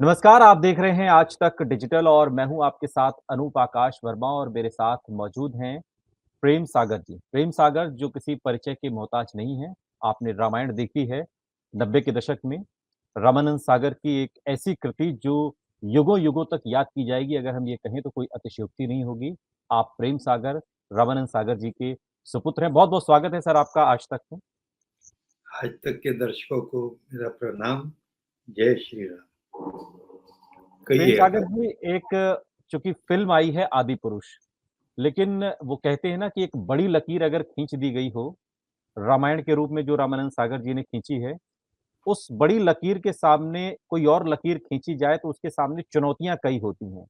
नमस्कार, आप देख रहे हैं आज तक डिजिटल और मैं हूं आपके साथ अनूप आकाश वर्मा और मेरे साथ मौजूद हैं प्रेम सागर जी। प्रेम सागर जो किसी परिचय के मोहताज नहीं हैं। आपने रामायण देखी है 90 के दशक में। रामानंद सागर की एक ऐसी कृति जो युगों-युगों तक याद की जाएगी, अगर हम ये कहें तो कोई अतिशयोक्ति नहीं होगी। आप प्रेम सागर, रामानंद सागर जी के सुपुत्र हैं। बहुत-बहुत स्वागत है सर आपका आज तक में। आज तक के दर्शकों को मेरा प्रणाम। जय श्री राम। प्रेम कहिए सागर आप। जी एक चूँकि फ़िल्म आई है आदि पुरुष, लेकिन वो कहते हैं ना कि एक बड़ी लकीर अगर खींच दी गई हो, रामायण के रूप में जो रामानंद सागर जी ने खींची है, उस बड़ी लकीर के सामने कोई और लकीर खींची जाए तो उसके सामने चुनौतियाँ कई होती हैं।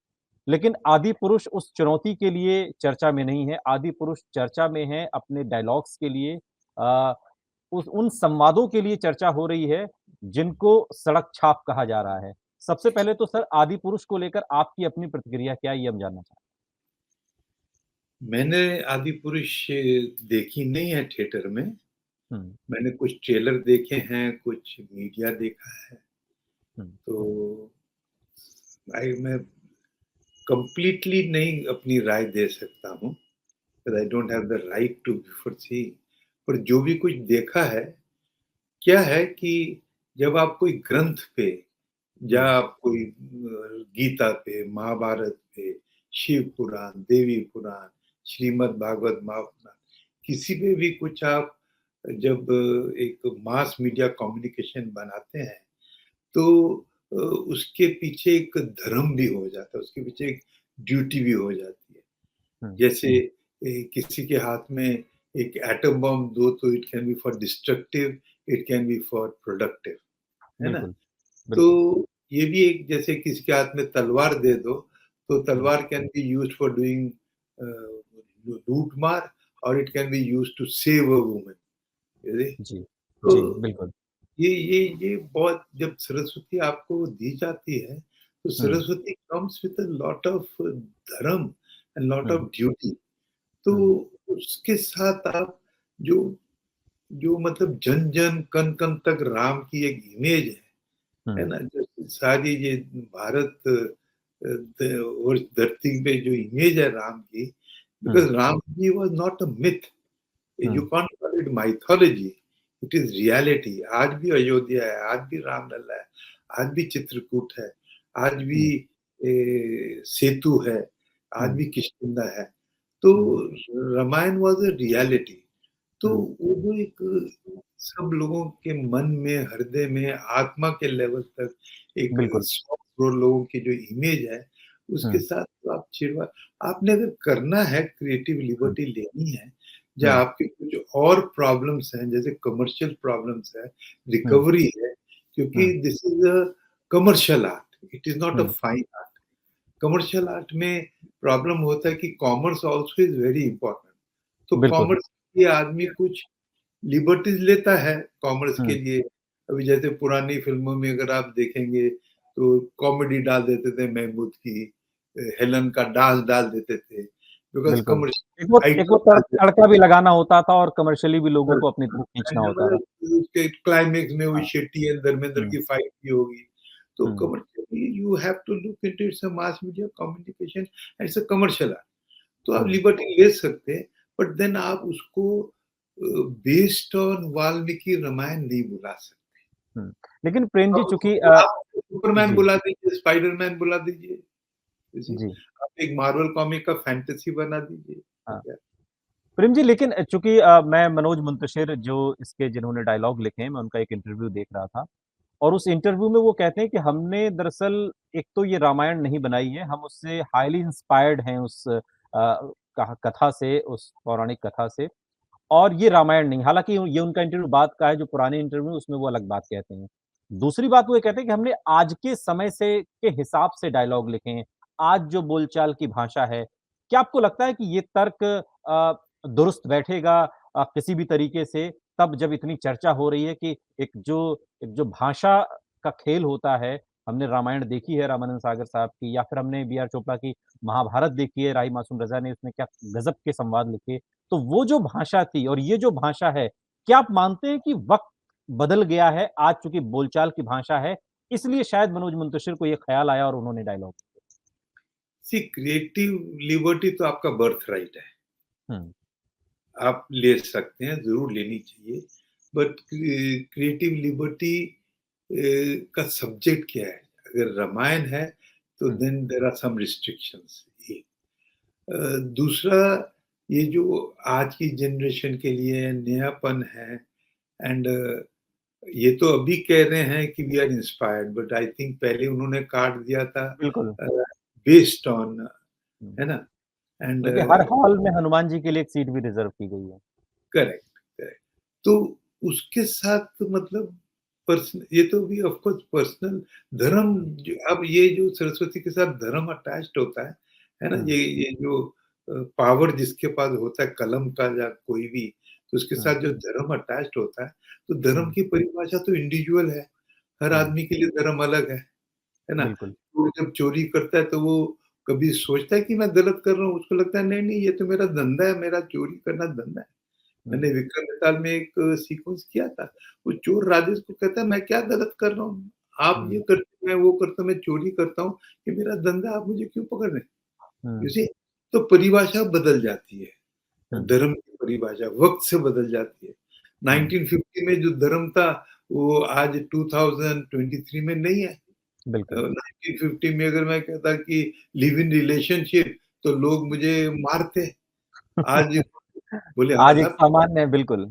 लेकिन आदि पुरुष उस चुनौती के लिए चर्चा में नहीं है, आदि पुरुष चर्चा में है अपने डायलॉग्स के लिए अ, उस उन संवादों के लिए चर्चा हो रही है, जिनको सड़क छाप कहा जा रहा है। सबसे पहले तो सर आदि पुरुष को लेकर आपकी अपनी प्रतिक्रिया क्या है, ये हम जानना चाहते मैंने आदि पुरुष देखी नहीं है थिएटर में। हैं? हुँ, मैंने कुछ ट्रेलर देखे हैं, कुछ मीडिया देखा है। हुँ, तो मैं कंप्लीटली नहीं अपनी राय दे सकता हूँ, because I don't have the right to before seeing. पर जो भी कुछ देखा है, क्या है कि जब आप कोई ग्रंथ पे या हुँ, आप कोई गीता पे, महाभारत पे, शिव पुराण, देवी पुराण, श्रीमद् भागवत महापुराण, किसी पे भी कुछ आप जब एक मास मीडिया कम्युनिकेशन बनाते हैं, तो उसके पीछे एक धर्म भी हो जाता है, उसके पीछे एक ड्यूटी भी हो जाती है। हुँ, जैसे किसी के हाथ में एक एटम बम दो तो it can B for destructive, it can B for productive, है ना? बिल्कुल, तो बिल्कुल। ये भी एक जैसे किसी के हाथ में तलवार दे दो, तो हुँ, तलवार can be used for doing लूट मार और it can be used to save a woman. जी, तो जी, बिल्कुल। ये बहुत जब सरस्वती आपको दी जाती है, तो um, Saraswati comes with a lot of dharma and lot um, of duty. तो हुँ, उसके साथ आप जो जो मतलब जन-जन, कण-कण तक राम की एक इमेज है हुँ, ना? जो सारी ये भारत द और धरती पे जो इमेज है राम की, um, because Ram ji was not a myth, you um, can't call it mythology, it is reality. आज भी अयोध्या है, आज भी रामलला है, आज भी चित्रकूट है, आज भी हुँ, सेतु है, आज हुँ, भी किष्किंधा है। तो हुँ, रामायण वाज़ अ रियलिटी। तो हुँ, वो जो एक सब लोगों के मन में, हृदय में, आत्मा के लेवल तक एक बिल्कुल। 100 करोड़ लोगों की जो इमेज है, उसके हुँ, साथ तो आप छिड़वा आपने अगर करना है, क्रिएटिव हुँ, लिबर्टी लेनी है, या हुँ, आपके कुछ और प्रॉब्लम्स हैं, जैसे कमर्शियल प्रॉब्लम्स है, हुँ, रिकवरी है, क्योंकि um, this is a commercial art, it is not a um, fine art. Commercial art में प्रॉब्लम होता है कि commerce also is very important. तो बिल्कुल। कॉमर्स के आदमी कुछ लिबर्टीज़ लेता है कॉमर्स के हुँ, लिए। अभी जैसे पुरानी फ़िल्मों में अगर आप देखेंगे, तो कॉमेडी डाल देते थे महमूद की, हेलन का डांस डाल देते थे, बिकॉज़ बिल्कुल। कमर्शियल एक वो आइटम डाल देते तड़का भी लगाना होता था और कमर्शियली भी लोगों थे। को अपनी तरफ खींचना होता था। मतलब उसके क्लाइमेक्स में वो हाँ, शेट्टी एंड धर्मेंद्र हुँ, की फाइट भी होगी। तो um, commercially you have to look into it's a mass media communication and it's a commercial art. तो आप हुँ, लिबर्टी ले सकते हैं, बट देन आप उसको बेस्ड ऑन वाल्मीकि रामायण नहीं बुला सकते। हुँ। लेकिन प्रेम जी आप चूँकि उसको आप सुपरमैन जी, बुला दीजिए, स्पाइडरमैन बुला दीजिए, यू सी। जी, आप एक मार्वल कॉमिक का फैंटेसी बना दीजिए, तो हाँ। क्या। प्रेम जी लेकिन चूँकि मैं मनोज मुंतशिर जो इसके जिन्होंने डायलॉग लिखे हैं, मैं उनका एक इंटरव्यू देख रहा था और उस इंटरव्यू में वो कहते हैं कि हमने दरअसल एक तो ये रामायण नहीं बनाई है, हम उससे हाइली इंस्पायर्ड हैं उस कहा कथा से, उस पौराणिक कथा से और ये रामायण नहीं। हालाँकि ये उनका इंटरव्यू बाद का है, जो पुराने इंटरव्यू उसमें वो अलग बात कहते हैं। दूसरी बात वो ये कहते हैं कि हमने आज के समय से के हिसाब से डायलॉग लिखे हैं, आज जो बोलचाल की भाषा है। क्या आपको लगता है कि ये तर्क दुरुस्त बैठेगा किसी भी तरीके से तब जब इतनी चर्चा हो रही है कि एक जो भाषा का खेल होता है, हमने रामायण देखी है रामानंद सागर साहब की या फिर हमने बी आर चोपड़ा की महाभारत देखी है, राही मासूम रज़ा ने उसमें क्या गज़ब के संवाद लिखे। तो वो जो भाषा थी और ये जो भाषा है, क्या आप मानते हैं कि वक़्त बदल गया है? आज चूँकि बोलचाल की भाषा है, इसलिए शायद मनोज मुंतशिर को ये ख़्याल आया और उन्होंने डायलॉग सी क्रिएटिव लिबर्टी तो आपका बर्थ राइट है। हुँ, आप ले सकते हैं, ज़रूर लेनी चाहिए। बट क्रिएटिव लिबर्टी का सब्जेक्ट क्या है? अगर रामायण है, तो hmm, then there are some restrictions एक। दूसरा, ये जो आज की जनरेशन के लिए नयापन है एंड ये तो अभी कह रहे हैं कि we are inspired, but I think पहले उन्होंने काट दिया था बिल्कुल। अ, बेस्ड ऑन, हुँ, है ना? एंड बल्कि हर हॉल में हनुमान जी के लिए एक सीट भी रिज़र्व की गई है। Correct, correct. तो उसके साथ मतलब ये तो भी ऑफ कोर्स पर्सनल धर्म, हुँ, जो अब ये जो सरस्वती के साथ धर्म अटैच्ड होता है ना? हुँ, ये जो पावर जिसके पास होता है कलम का या कोई भी, तो उसके हुँ, साथ जो धर्म अटैच्ड होता है, तो धर्म हुँ, की परिभाषा तो इंडिविजुअल है। हर हुँ, आदमी के लिए धर्म अलग है ना? बिल्कुल। वो जब चोरी करता है तो वो कभी सोचता है कि मैं गलत कर रहा हूँ? उसको लगता है नहीं, नहीं ये तो मेरा धंधा है, मेरा चोरी करना धंधा है। हुँ, मैंने विक्रम बेताल में एक सीक्वेंस किया था। वो चोर राजेश को कहता है, "मैं क्या गलत कर रहा हूँ? आप ये हुँ, करते, मैं वो करता हूँ, मैं चोरी करता हूँ, ये मेरा धंधा है, आप मुझे क्यों पकड़ रहे हैं?" यू हुँ, सी? तो परिभाषा बदल जाती है। हुँ, धर्म की परिभाषा वक़्त से बदल जाती है। हुँ, 1950 में जो धर्म था, वो आज 2023 में नहीं है। बिल्कुल। 1950 में अगर मैं कहता कि लिव इन रिलेशनशिप, तो लोग मुझे मारते। आज बोले आज एक हमारे साथ सामान्य है, बिल्कुल।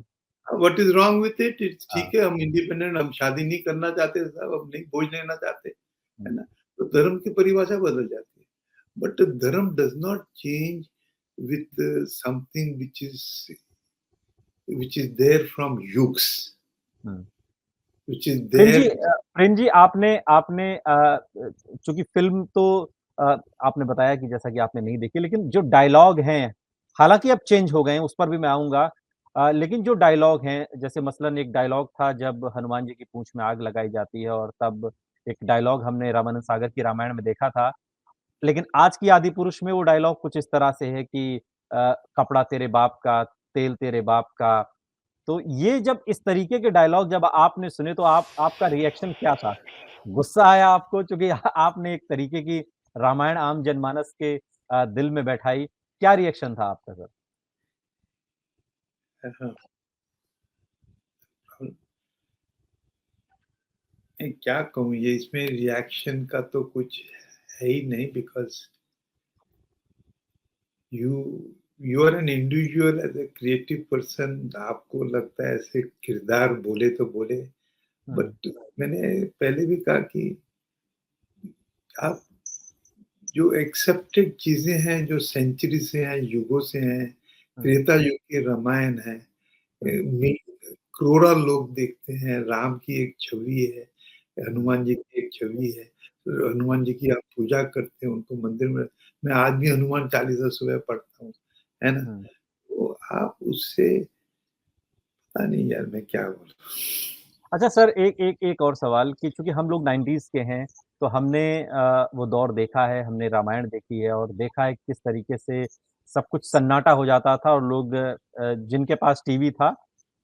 What is wrong with it? It's हाँ, ठीक है, हम इंडिपेंडेंट, हम शादी नहीं करना चाहते साहब, हम नहीं बोझ लेना चाहते, हुँ, है ना? तो धर्म की परिभाषा बदल जाती है। But dharma does not change with something which is there from yugas, hmm. Which is Prem ji there. Prem ji आपने आपने चूँकि फ़िल्म तो अ, आपने बताया कि जैसा कि आपने नहीं देखी, लेकिन जो डायलॉग हैं, हालाँकि अब चेंज हो गए हैं, उस पर भी मैं आऊँगा। लेकिन जो डायलॉग हैं, जैसे मसलन एक डायलॉग था जब हनुमान जी की पूँछ में आग लगाई जाती है और तब एक डायलॉग हमने रामानंद सागर की रामायण में देखा था। लेकिन आज की आदिपुरुष में वो डायलॉग कुछ इस तरह से है कि कपड़ा तेरे बाप का, तेल तेरे बाप का। तो ये जब इस तरीके के डायलॉग जब आपने सुने तो आपका रिएक्शन क्या था? गुस्सा आया आपको चूँकि आपने एक तरीके की रामायण आम जनमानस के दिल में बैठाई, क्या रिएक्शन था आपका सर? हाँ, मैं क्या कहूँ, ये इसमें रिएक्शन का तो कुछ है ही नहीं, because you you are an individual as a creative person. आपको लगता है ऐसे किरदार बोले तो बोले, हुँ, बट मैंने पहले भी कहा कि आप जो एक्सेप्टेड चीज़ें हैं, जो सेंचुरी से हैं, युगों से हैं, हुँ, त्रेता युग की रामायण है। हुँ, मी करोड़ों लोग देखते हैं, राम की एक छवि है, हुँ, हनुमान जी की एक छवि है। हनुमान जी की आप पूजा करते हैं, उनको मंदिर में, मैं आज भी हनुमान चालीसा सुबह पढ़ता हूँ, है ना? हुँ। तो आप उससे, पता नहीं यार मैं क्या बोलूँ? अच्छा सर एक एक एक और सवाल कि चूँकि हम लोग 90s के हैं, तो हमने वो दौर देखा है, हमने रामायण देखी है और देखा है किस तरीके से सब कुछ सन्नाटा हो जाता था और लोग जिनके पास टीवी था,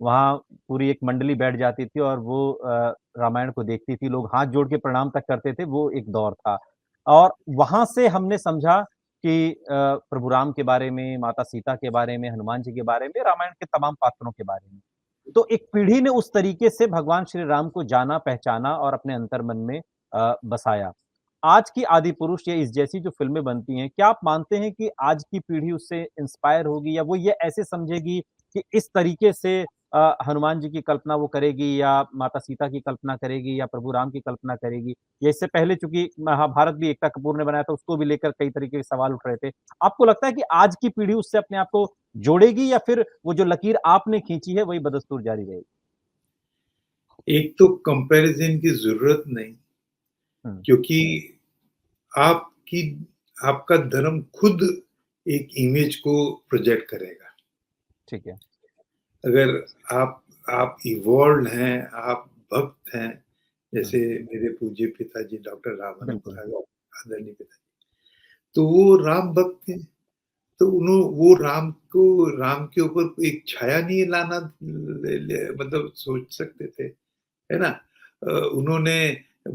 वहाँ पूरी एक मंडली बैठ जाती थी और वो रामायण को देखती थी। लोग हाथ जोड़ के प्रणाम तक करते थे, वो एक दौर था। और वहाँ से हमने समझा कि प्रभु राम के बारे में, माता सीता के बारे में, हनुमान जी के बारे में, रामायण के तमाम पात्रों के बारे में। तो एक पीढ़ी ने उस तरीके से भगवान श्री राम को जाना, पहचाना और अपने अंतर्मन में बसाया। आज की आदिपुरुष या इस जैसी जो फ़िल्में बनती हैं, क्या आप मानते हैं कि आज की पीढ़ी उससे इंस्पायर होगी या वो ये ऐसे समझेगी कि इस तरीके से हनुमान जी की कल्पना वो करेगी या माता सीता की कल्पना करेगी या प्रभु राम की कल्पना करेगी? या इससे पहले चूँकि महाभारत भी एकता कपूर ने बनाया था, उसको भी लेकर कई तरीके के सवाल उठ रहे थे। आपको लगता है कि आज की पीढ़ी उससे अपने आप को जोड़ेगी या फिर वो जो लकीर आपने खींची है वही बदस्तूर जारी रहेगी? एक तो कंपैरिज़न की ज़रूरत नहीं, हुँ, क्योंकि आपकी आपका धर्म खुद एक इमेज को प्रोजेक्ट करेगा। ठीक है। अगर आप इवॉल्व्ड हैं, आप भक्त हैं, हुँ, जैसे मेरे पूज्य पिताजी डॉक्टर रामानंद बिल्कुल। सागर, आदरणीय पिताजी, तो वो राम भक्त थे। तो वो राम के ऊपर एक छाया नहीं लाना, ले ले मतलब सोच सकते थे, है ना? उन्होंने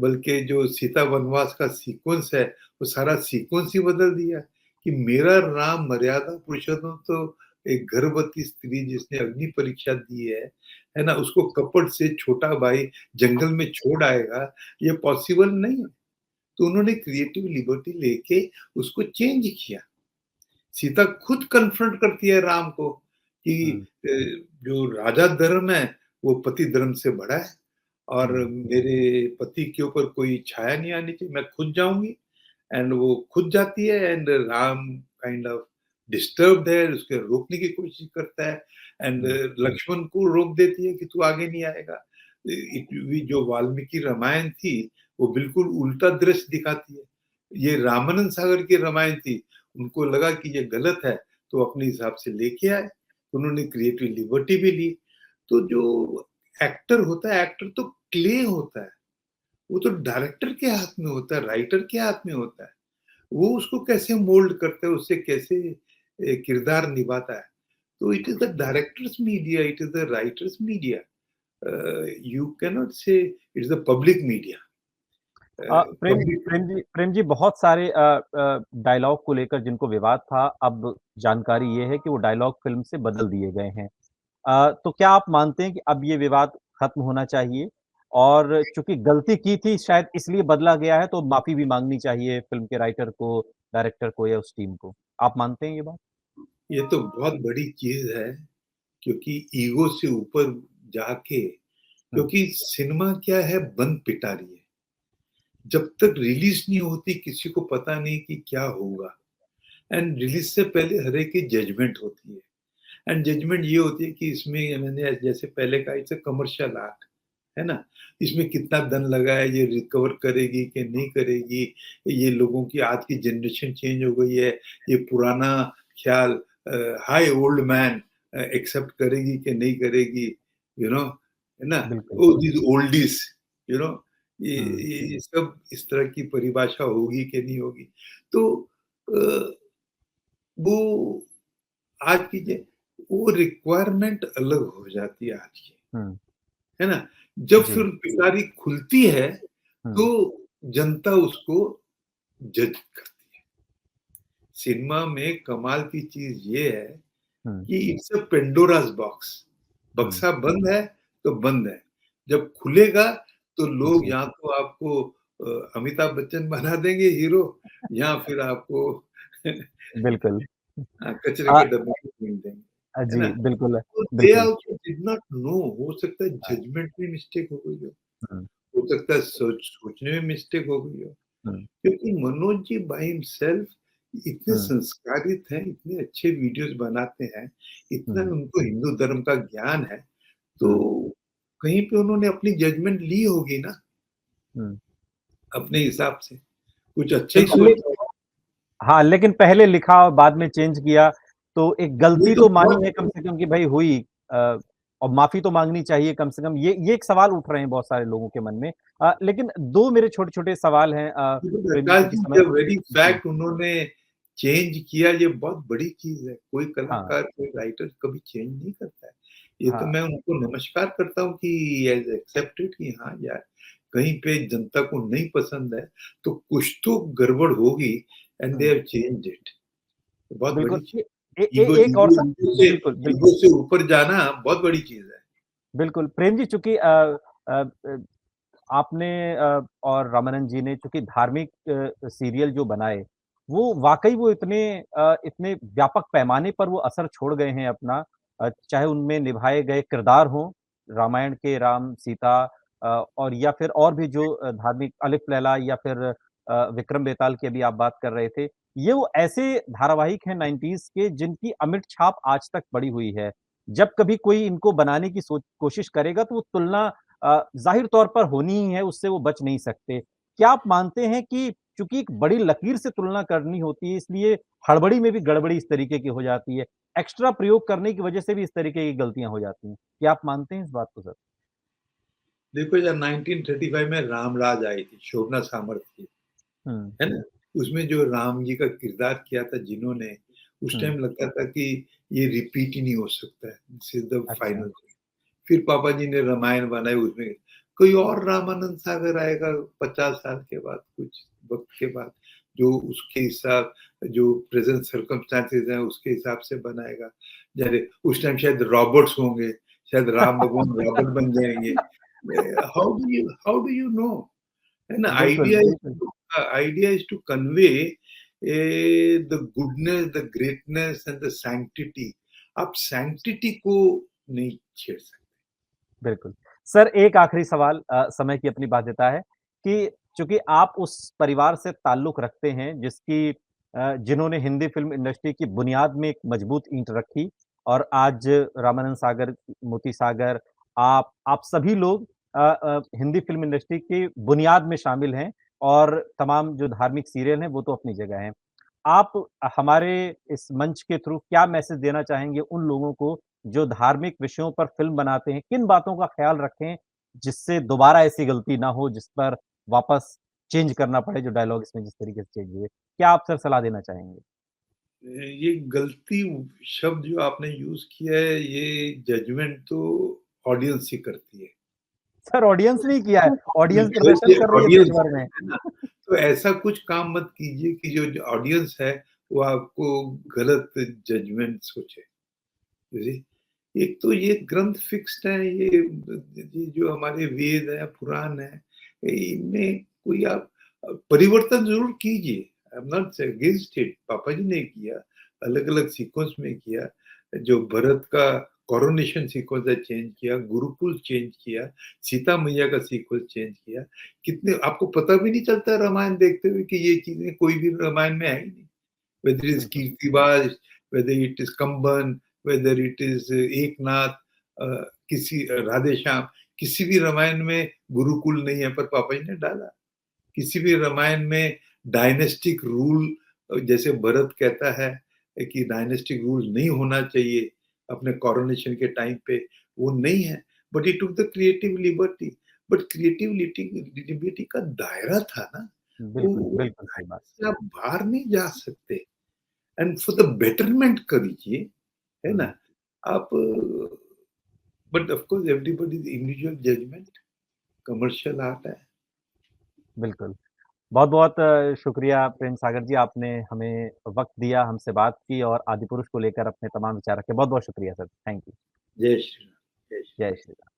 बल्कि जो सीता वनवास का सीक्वेंस है, वो सारा सीक्वेंस ही बदल दिया कि मेरा राम मर्यादा पुरुषोत्तम तो एक गर्भवती स्त्री जिसने अग्नि परीक्षा दी है ना? उसको कपट से छोटा भाई जंगल में छोड़ आएगा, ये पॉसिबल नहीं है। तो उन्होंने क्रिएटिव लिबर्टी लेके उसको चेंज किया। सीता खुद कन्फ्रंट करती है राम को कि हुँ, जो राजा धर्म है, वो पति धर्म से बड़ा है और हुँ, मेरे पति के ऊपर कोई छाया नहीं आनी चाहिए, मैं खुद जाऊँगी। एंड वो खुद जाती है and Ram kind of disturbed है, उसके रोकने की कोशिश करता है एंड हुँ, लक्ष्मण को रोक देती है कि तू आगे नहीं आएगा। जो वाल्मीकि रामायण थी, वो बिल्कुल उल्टा दृश्य दिखाती है। ये रामानंद सागर की रामायण थी, उनको लगा कि ये गलत है, तो अपने हिसाब से लेके आए। उन्होंने क्रिएटिव लिबर्टी भी ली। तो जो एक्टर होता है, एक्टर तो क्ले होता है। वो तो डायरेक्टर के हाथ में होता है, राइटर के हाथ में होता है। वो उसको कैसे मोल्ड करता है, उससे कैसे किरदार निभाता है। तो it is the director's media, it is the writer's media. You can not say it's the public media. Public Prem ji बहुत सारे डायलॉग को लेकर जिनको विवाद था, अब जानकारी ये है कि वो डायलॉग फ़िल्म से बदल दिए गए हैं। तो क्या आप मानते हैं कि अब ये विवाद खत्म होना चाहिए? और चूँकि गलती की थी शायद इसलिए बदला गया है, तो माफ़ी भी माँगनी चाहिए फ़िल्म के राइटर को, डायरेक्टर को या उस टीम को। आप मानते हैं ये बात? ये तो बहुत बड़ी चीज़ है, क्योंकि ईगो से ऊपर जाके हुँ, क्योंकि सिनेमा क्या है बंद पिटारी है। जब तक रिलीज़ नहीं होती किसी को पता नहीं कि क्या होगा एंड रिलीज़ से पहले हर एक की जजमेंट होती है एंड जजमेंट ये होती है कि इसमें मैंने जैसे पहले कहा इट्स अ कमर्शियल आर्ट, है ना? इसमें कितना धन लगा है, ये रिकवर करेगी कि नहीं करेगी, ये लोगों की आज की जनरेशन चेंज हो गई है, ये पुराना ख्याल हाय ओल्ड मैन एक्सेप्ट करेगी कि नहीं करेगी, यू नो, है ना? बिल्कुल। ओह दीज़ ओल्डीज़, यू नो, ये हुँ, ये सब इस तरह की परिभाषा होगी कि नहीं होगी। तो अ, वो आज की वो रिक्वायरमेंट अलग हो जाती है आज की, हुँ, है ना? जब जी, फिर पिटारी खुलती है, तो हुँ, जनता उसको जज करती है। सिनेमा में कमाल की चीज़ ये है हुँ, कि इट्स अ पेंडोरास बॉक्स। हुँ, बक्सा बंद है, तो बंद है। जब खुलेगा, तो लोग जी, या तो आपको अमिताभ बच्चन बना देंगे हीरो या फिर आपको बिल्कुल। कचरे अ के डब्बे में फेंक देंगे, है जी, ना? बिल्कुल, तो दे बिल्कुल। आल्सो डिड नॉट नो, हो सकता है हाँ, जजमेंट में मिस्टेक हो गई हुँ, हो सकता है सोचने में मिस्टेक हो गई हो। हुँ, क्योंकि मनोज जी बाय हिमसेल्फ इतने हुँ, संस्कारित हैं, इतने अच्छे वीडियोज़ बनाते हैं, इतना हुँ, उनको हिंदू धर्म का ज्ञान है, हुँ, तो कहीं पे उन्होंने अपनी जजमेंट ली होगी ना, हुँ। अपने हिसाब से। कुछ अच्छा ही बिल्कुल, सोचा होगा। हाँ, लेकिन पहले लिखा और बाद में चेंज किया, तो एक ये गलती तो तो मानी है बहुत कम से कम कि भई हुई और माफ़ी तो माँगनी चाहिए कम से कम, ये एक सवाल उठ रहे हैं बहुत सारे लोगों के मन में। लेकिन 2 मेरे छोटे-छोटे सवाल हैं प्रेम जी प्रकाश चूँकि जी समय द वेरी जी, फैक्ट उन्होंने चेंज किया ये बहुत बड़ी चीज़ है। कोई हाँ, कलाकार, कोई राइटर कभी चेंज नहीं करता है। ये तो हाँ, मैं उनको नमस्कार करता हूँ कि ही हैज़ एक्सेप्टेड कि हाँ यार, कहीं पे जनता को नहीं पसंद है, तो कुछ तो गड़बड़ होगी and they hmm, have changed it. बहुत बिल्कुल। बड़ी चीज़। ए एक और स बिल्कुल, बिल्कुल। ईगो से ऊपर जाना बहुत बड़ी चीज़ है। बिल्कुल, प्रेम जी चूँकि अ अ, आपने और रामानंद जी ने चूँकि धार्मिक सीरियल जो बनाए, वो वाक़ई वो इतने व्यापक पैमाने पर वो असर छोड़ गए हैं अपना चाहे उनमें निभाए गए किरदार हों, रामायण के राम, सीता और या फिर और भी जो धार्मिक अलिफ लैला या फिर विक्रम बेताल की अभी आप बात कर रहे थे। ये वो ऐसे धारावाहिक हैं 90s के जिनकी अमिट छाप आज तक पड़ी हुई है। जब कभी कोई इनको बनाने की कोशिश करेगा तो वो तुलना ज़ाहिर तौर पर होनी ही है, उससे वो बच नहीं सकते। क्या आप मानते हैं कि चूँकि एक बड़ी लकीर से तुलना करनी होती है, इसलिए हड़बड़ी में भी गड़बड़ी इस तरीके की हो जाती है? एक्स्ट्रा प्रयोग करने की वजह से भी इस तरीके की गलतियाँ हो जाती हैं। क्या आप मानते हैं इस बात को सर? देखो यार 1935 में रामराज आई थी, शोभना सामर्थ की। हुँ, है ना? उसमें जो राम जी का किरदार किया था जिन्होंने, उस हुँ। टाइम लगता था कि ये रिपीट ही नहीं हो सकता है, दिस इज़ द अच्छा। Final thing. फिर पापा जी ने रामायण बनाई उसमें, कोई और रामानंद सागर आएगा 50 साल के बाद, कुछ वक़्त के बाद, जो उसके हिसाब जो प्रेज़ेंट सर्कमस्टेंसेस हैं उसके हिसाब से बनाएगा। जैसे उस टाइम शायद रॉबर्ट्स होंगे, शायद राम भगवान रॉबर्ट बन जाएँगे। How do you know? है ना? बिल्कुल, बिल्कुल। Idea is to convey the goodness, the greatness and the sanctity. आप सैंक्टिटी को नहीं छेड़ सकते। बिल्कुल। सर एक आखिरी सवाल समय की अपनी बाध्यता है कि चूँकि आप उस परिवार से ताल्लुक रखते हैं जिसकी जिन्होंने हिंदी फ़िल्म इंडस्ट्री की बुनियाद में एक मजबूत ईंट रखी और आज रामानंद सागर, मोती सागर, आप सभी लोग हिंदी फ़िल्म इंडस्ट्री की बुनियाद में शामिल हैं और तमाम जो धार्मिक सीरियल हैं वो तो अपनी जगह हैं। आप हमारे इस मंच के थ्रू क्या मैसेज देना चाहेंगे उन लोगों को जो धार्मिक विषयों पर फ़िल्म बनाते हैं? किन बातों का ख़्याल रखें जिससे दोबारा ऐसी गलती ना हो जिस पर वापस चेंज करना पड़े जो डायलॉग इसमें जिस तरीके से चेंज हुए? क्या आप सर सलाह देना चाहेंगे? ये गलती शब्द जो आपने यूज़ किया है, ये जजमेंट तो ऑडियंस ही करती है। सर ऑडियंस ने ही किया है, ऑडियंस जो प्रदर्शन ये कर रही है देश ऑडियंस भर में। है ना, तो ऐसा कुछ काम मत कीजिए कि जो ऑडियंस है, वो आपको गलत जजमेंट सोचे। जी, एक तो ये ग्रंथ फिक्स्ड है, ये जो हमारे वेद हैं, पुराण हैं, इनमें कोई आप परिवर्तन ज़रूर कीजिए। I am not against it, पापा जी ने किया, अलग-अलग सीक्वेंस में किया। जो भरत का कोरोनेशन सीक्वेंस है चेंज किया, गुरुकुल चेंज किया, सीता मैया का सीक्वेंस चेंज किया। कितने आपको पता भी नहीं चलता रामायण देखते हुए कि ये चीज़ें कोई भी रामायण में है ही नहीं। Whether it is बिल्कुल, कीर्तिवाज, whether it is कंबन, whether it is Eknath, किसी राधे श्याम, किसी भी रामायण में गुरुकुल नहीं है पर पापा जी ने डाला। किसी भी रामायण में डायनेस्टिक रूल जैसे भरत कहता है कि डायनेस्टिक रूल नहीं होना चाहिए अपने कोरोनेशन के टाइम पे, वो नहीं है। But he took the creative liberty. But creative liberty का दायरा था ना, बिल्कुल, वो बिल्कुल सही बात। दायरे से आप बाहर नहीं जा सकते। एंड फॉर द बेटरमेंट करिए, है हुँ, ना? आप but of course everybody's individual judgement, commercial art है। बिल्कुल। बहुत-बहुत शुक्रिया प्रेम सागर जी, आपने हमें वक़्त दिया, हमसे बात की और आदिपुरुष को लेकर अपने तमाम विचार रखे। बहुत-बहुत शुक्रिया सर। Thank you. जय श्री राम, जय श्री जय श्री राम।